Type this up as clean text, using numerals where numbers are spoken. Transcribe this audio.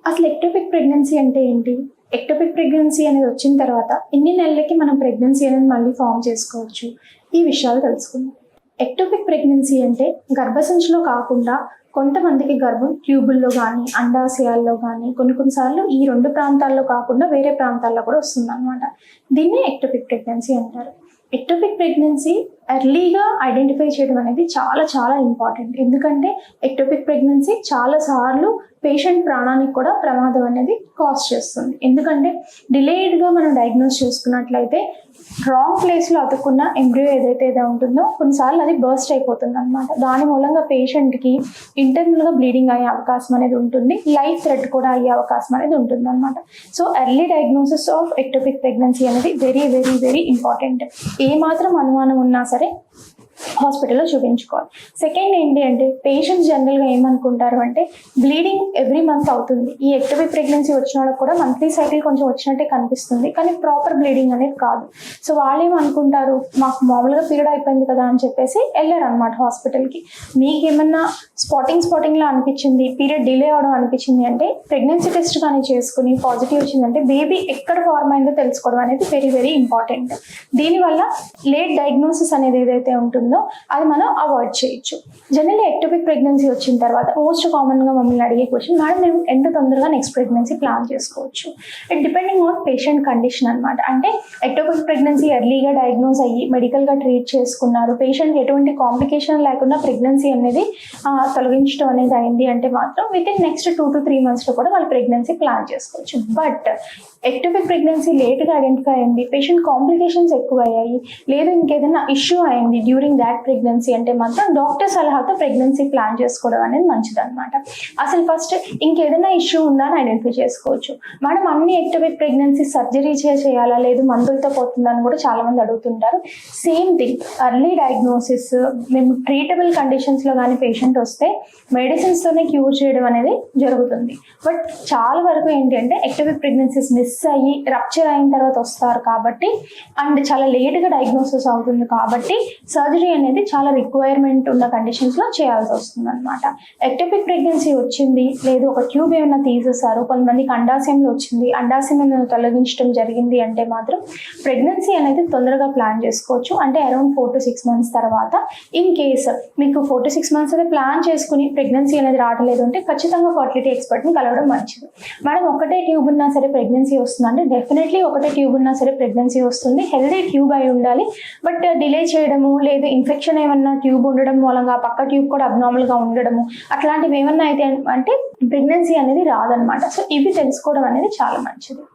అసలు ectopic pregnancy అంటే ఏంటి? ఎక్టోపిక్ ప్రెగ్నెన్సీ అనేది వచ్చిన తర్వాత ఎన్ని నెలలకి మనం ప్రెగ్నెన్సీ అనేది మళ్ళీ ఫామ్ చేసుకోవచ్చు? ఈ విషయాలు తెలుసుకుందాం. ఎక్టోపిక్ ప్రెగ్నెన్సీ అంటే గర్భసంచిలో కాకుండా కొంతమందికి గర్భం ట్యూబుల్లో కానీ, అండాశయాల్లో కానీ కొన్నిసార్లు ఈ 2 ప్రాంతాల్లో కాకుండా వేరే ప్రాంతాల్లో కూడా వస్తుందన్నమాట. దీన్నే ఎక్టోపిక్ ప్రెగ్నెన్సీ అంటారు. ఎక్టోపిక్ ప్రెగ్నెన్సీ ఎర్లీగా ఐడెంటిఫై చేయడం అనేది చాలా చాలా ఇంపార్టెంట్. ఎందుకంటే ఎక్టోపిక్ ప్రెగ్నెన్సీ చాలాసార్లు పేషెంట్ ప్రాణానికి కూడా ప్రమాదం అనేది కాజ్ చేస్తుంది. ఎందుకంటే డిలేడ్గా మనం డయాగ్నోస్ చేసుకున్నట్లయితే రాంగ్ ప్లేస్లో అతుక్కున్న ఎంబ్రియో ఏదైతే ఉంటుందో కొన్నిసార్లు అది బర్స్ట్ అయిపోతుంది అనమాట. దాని మూలంగా పేషెంట్కి ఇంటర్నల్గా బ్లీడింగ్ అయ్యే అవకాశం అనేది ఉంటుంది, లైఫ్ థ్రెట్ కూడా అయ్యే అవకాశం అనేది ఉంటుంది అనమాట. So early diagnosis of ectopic pregnancy అనేది వెరీ వెరీ వెరీ ఇంపార్టెంట్. ఏ మాత్రం అనుమానం ఉన్నా సరే హాస్పిటల్లో చూపించుకోవాలి. సెకండ్ ఏంటి అంటే పేషెంట్స్ జనరల్గా ఏమనుకుంటారు అంటే బ్లీడింగ్ ఎవ్రీ మంత్ అవుతుంది. ఈ ఎక్టోపిక్ ప్రెగ్నెన్సీ వచ్చిన వాళ్ళకి కూడా మంత్లీ సైకిల్ కొంచెం వచ్చినట్టే కనిపిస్తుంది, కానీ ప్రాపర్ బ్లీడింగ్ అనేది కాదు. సో వాళ్ళు ఏమనుకుంటారు, మాకు మామూలుగా పీరియడ్ అయిపోయింది కదా అని చెప్పేసి వెళ్ళారు అనమాట హాస్పిటల్కి. మీకు ఏమన్నా స్పాటింగ్లా అనిపించింది, పీరియడ్ డిలే అవడం అనిపించింది అంటే ప్రెగ్నెన్సీ టెస్ట్ కానీ చేసుకుని పాజిటివ్ వచ్చిందంటే బేబీ ఎక్కడ ఫార్మ్ అయిందో తెలుసుకోవడం అనేది వెరీ వెరీ ఇంపార్టెంట్. దీనివల్ల లేట్ డయాగ్నోసిస్ అనేది ఏదైతే ఉంటుందో అది మనం అవాయిడ్ చేయొచ్చు. జనరల్లీ ఎక్టోపిక్ ప్రెగ్నెన్సీ వచ్చిన తర్వాత మోస్ట్ కామన్గా మమ్మల్ని అడిగే క్వశ్చన్, మేడం మేము ఎంత తొందరగా నెక్స్ట్ ప్రెగ్నెన్సీ ప్లాన్ చేసుకోవచ్చు? It depending on patient condition అనమాట. అంటే ఎక్టోపిక్ ప్రెగ్నెన్సీ ఎర్లీగా డయాగ్నోస్ అయ్యి మెడికల్గా ట్రీట్ చేసుకున్నారు, పేషెంట్ ఎటువంటి కాంప్లికేషన్ లేకుండా ప్రెగ్నెన్సీ అనేది తొలగించడం అనేది అయింది అంటే మాత్రం విత్ ఇన్ నెక్స్ట్ 2 to 3 monthsలో కూడా వాళ్ళు ప్రెగ్నెన్సీ ప్లాన్ చేసుకోవచ్చు. బట్ ఎక్టోపిక్ ప్రెగ్నెన్సీ లేట్గా ఐడెంటిఫై అయింది, పేషెంట్ కాంప్లికేషన్స్ ఎక్కువ అయ్యాయి, లేదు ఇంకేదైనా ఇష్యూ అయింది డ్యూరింగ్ దాట్ ప్రెగ్నెన్సీ అంటే మాత్రం డాక్టర్ సలహాతో ప్రెగ్నెన్సీ ప్లాన్ చేసుకోవడం అనేది మంచిదన్నమాట. అసలు ఫస్ట్ ఇంకేదైనా ఇష్యూ ఉందా అని ఐడెంటిఫై చేసుకోవచ్చు. మనం అన్ని ఎక్టోపిక్ ప్రెగ్నెన్సీ సర్జరీ చేయాలా, లేదు మందులతో పోతుందని కూడా చాలా మంది అడుగుతుంటారు. సేమ్ థింగ్, ఎర్లీ డయాగ్నోసిస్, మేము ట్రీటబుల్ కండిషన్స్లో కానీ పేషెంట్ వస్తే మెడిసిన్స్తోనే క్యూర్ చేయడం అనేది జరుగుతుంది. బట్ చాలా వరకు ఏంటి అంటే ఎక్టోపిక్ ప్రెగ్నెన్సీస్ మిస్ అయ్యి రప్చర్ అయిన తర్వాత వస్తారు కాబట్టి అండ్ చాలా లేట్గా డయాగ్నోసిస్ అవుతుంది కాబట్టి సర్జరీ అనేది చాలా రిక్వైర్మెంట్ ఉన్న కండిషన్స్లో చేయాల్సి వస్తుంది అనమాట. ఎక్టోపిక్ ప్రెగ్నెన్సీ వచ్చింది, లేదు ఒక ట్యూబ్ ఏమైనా తీసేసారు, కొంతమందికి అండాశయంలో వచ్చింది, అండాశయం తొలగించడం జరిగింది అంటే మాత్రం ప్రెగ్నెన్సీ అనేది తొందరగా ప్లాన్ చేసుకోవచ్చు. అంటే అరౌండ్ 4 to 6 months తర్వాత. ఇన్ కేస్ మీకు 4 to 6 months అయితే ప్లాన్ చేసుకుని ప్రెగ్నెన్సీ అనేది రావట్లేదు అంటే ఖచ్చితంగా ఫర్టిలిటీ ఎక్స్పర్ట్ని కలవడం మంచిది. మేడం ఒకటే ట్యూబ్ ఉన్నా సరే ప్రెగ్నెన్సీ వస్తుంది అంటే డెఫినెట్లీ ఒకటే ట్యూబ్ ఉన్నా సరే ప్రెగ్నెన్సీ వస్తుంది. హెల్దీ ట్యూబ్ అయి ఉండాలి. బట్ డిలే చేయడము, లేదు ఇన్ఫెక్షన్ ఏమన్నా ట్యూబ్ ఉండడం మూలంగా పక్క ట్యూబ్ కూడా అబ్నార్మల్గా ఉండడము అట్లాంటివి ఏమన్నా అయితే అంటే ప్రెగ్నెన్సీ అనేది రాదనమాట. సో ఇవి తెలుసుకోవడం అనేది చాలా మంచిది.